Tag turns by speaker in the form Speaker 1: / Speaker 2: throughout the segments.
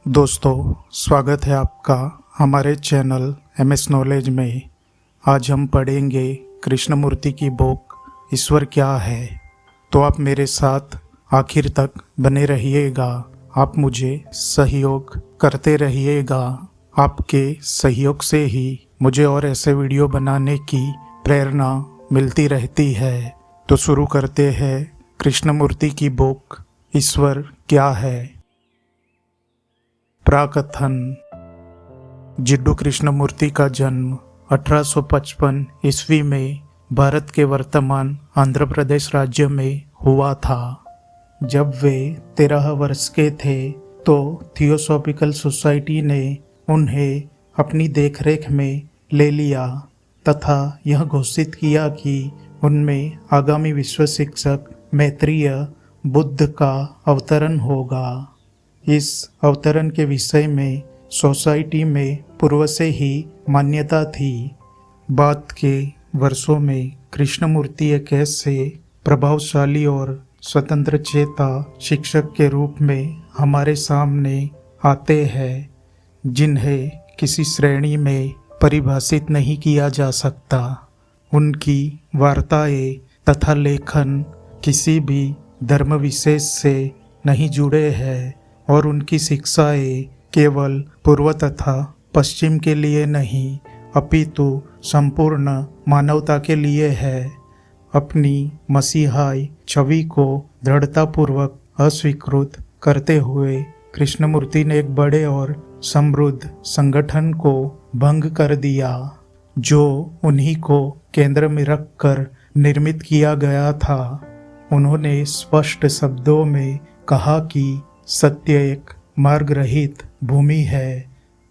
Speaker 1: दोस्तों, स्वागत है आपका हमारे चैनल MS नॉलेज में। आज हम पढ़ेंगे कृष्णमूर्ति की बुक ईश्वर क्या है। तो आप मेरे साथ आखिर तक बने रहिएगा। आप मुझे सहयोग करते रहिएगा। आपके सहयोग से ही मुझे और ऐसे वीडियो बनाने की प्रेरणा मिलती रहती है। तो शुरू करते हैं कृष्णमूर्ति की बुक ईश्वर क्या है। प्राकथन। जिड्डू कृष्णमूर्ति का जन्म 1855 ईस्वी में भारत के वर्तमान आंध्र प्रदेश राज्य में हुआ था। जब वे 13 वर्ष के थे तो थियोसॉफिकल सोसाइटी ने उन्हें अपनी देखरेख में ले लिया तथा यह घोषित किया कि उनमें आगामी विश्व शिक्षक मैत्रेय बुद्ध का अवतरण होगा। इस अवतरण के विषय में सोसाइटी में पूर्व से ही मान्यता थी। बाद के वर्षों में कृष्णमूर्ति एक ऐसे प्रभावशाली और स्वतंत्र चेता शिक्षक के रूप में हमारे सामने आते हैं जिन्हें किसी श्रेणी में परिभाषित नहीं किया जा सकता। उनकी वार्ताएं तथा लेखन किसी भी धर्म विशेष से नहीं जुड़े हैं और उनकी शिक्षाएं केवल पूर्व तथा पश्चिम के लिए नहीं अपितु संपूर्ण मानवता के लिए है। अपनी मसीहाई छवि को दृढ़तापूर्वक अस्वीकृत करते हुए कृष्णमूर्ति ने एक बड़े और समृद्ध संगठन को भंग कर दिया जो उन्हीं को केंद्र में रखकर निर्मित किया गया था। उन्होंने स्पष्ट शब्दों में कहा कि सत्य एक मार्ग रहित भूमि है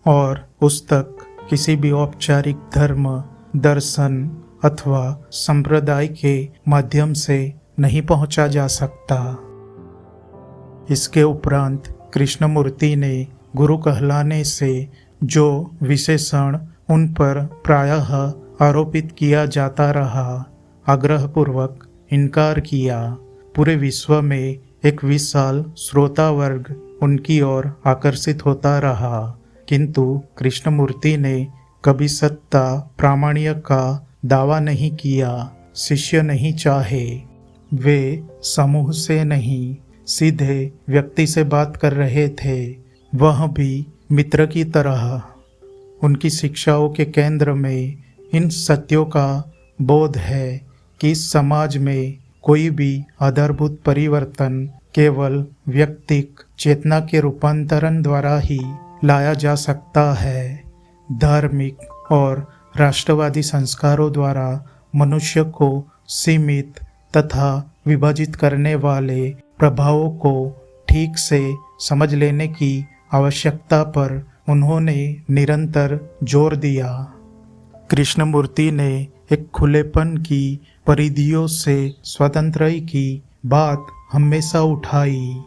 Speaker 1: और उस तक किसी भी औपचारिक धर्म, दर्शन अथवा संप्रदाय के माध्यम से नहीं पहुंचा जा सकता। इसके उपरांत कृष्णमूर्ति ने गुरु कहलाने से जो विशेषण उन पर प्रायः आरोपित किया जाता रहा, आग्रहपूर्वक इनकार किया। पूरे विश्व में एक विशाल श्रोता वर्ग उनकी ओर आकर्षित होता रहा, किंतु कृष्णमूर्ति ने कभी सत्ता प्रामाण्य का दावा नहीं किया। शिष्य नहीं चाहे। वे समूह से नहीं सीधे व्यक्ति से बात कर रहे थे, वह भी मित्र की तरह। उनकी शिक्षाओं के केंद्र में इन सत्यों का बोध है कि समाज में कोई भी आधारभूत परिवर्तन केवल व्यक्तिक चेतना के रूपांतरण द्वारा ही लाया जा सकता है। धार्मिक और राष्ट्रवादी संस्कारों द्वारा मनुष्य को सीमित तथा विभाजित करने वाले प्रभावों को ठीक से समझ लेने की आवश्यकता पर उन्होंने निरंतर जोर दिया। कृष्णमूर्ति ने एक खुलेपन की परिधियों से स्वतंत्र की बात हमेशा उठाई।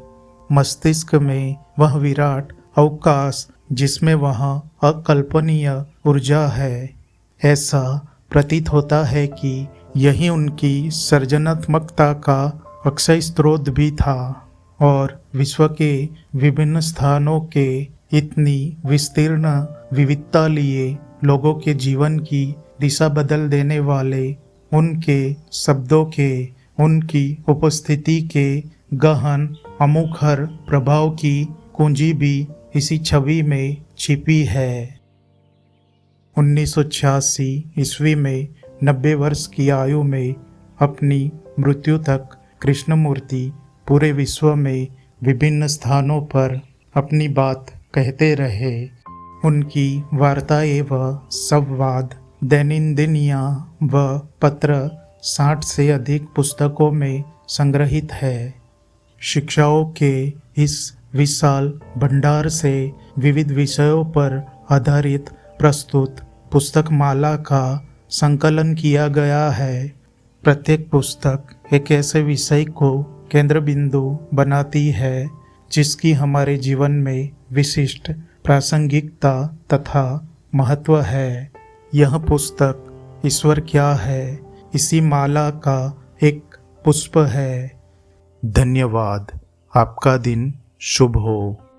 Speaker 1: मस्तिष्क में वह विराट अवकाश जिसमें वहाँ अकल्पनीय ऊर्जा है। ऐसा प्रतीत होता है कि यही उनकी सृजनात्मकता का अक्षय स्रोत भी था और विश्व के विभिन्न स्थानों के इतनी विस्तीर्ण विविधता लिए लोगों के जीवन की दिशा बदल देने वाले उनके शब्दों के, उनकी उपस्थिति के गहन अमुखर प्रभाव की कुंजी भी इसी छवि में छिपी है। 1986 ईस्वी में 90 वर्ष की आयु में अपनी मृत्यु तक कृष्णमूर्ति पूरे विश्व में विभिन्न स्थानों पर अपनी बात कहते रहे। उनकी वार्ताएं व संवाद दैनंदिनिया व पत्र 60 से अधिक पुस्तकों में संग्रहित है। शिक्षाओं के इस विशाल भंडार से विविध विषयों पर आधारित प्रस्तुत पुस्तक माला का संकलन किया गया है। प्रत्येक पुस्तक एक ऐसे विषय को केंद्र बिंदु बनाती है जिसकी हमारे जीवन में विशिष्ट प्रासंगिकता तथा महत्व है। यह पुस्तक ईश्वर क्या है इसी माला का एक पुष्प है। धन्यवाद। आपका दिन शुभ हो।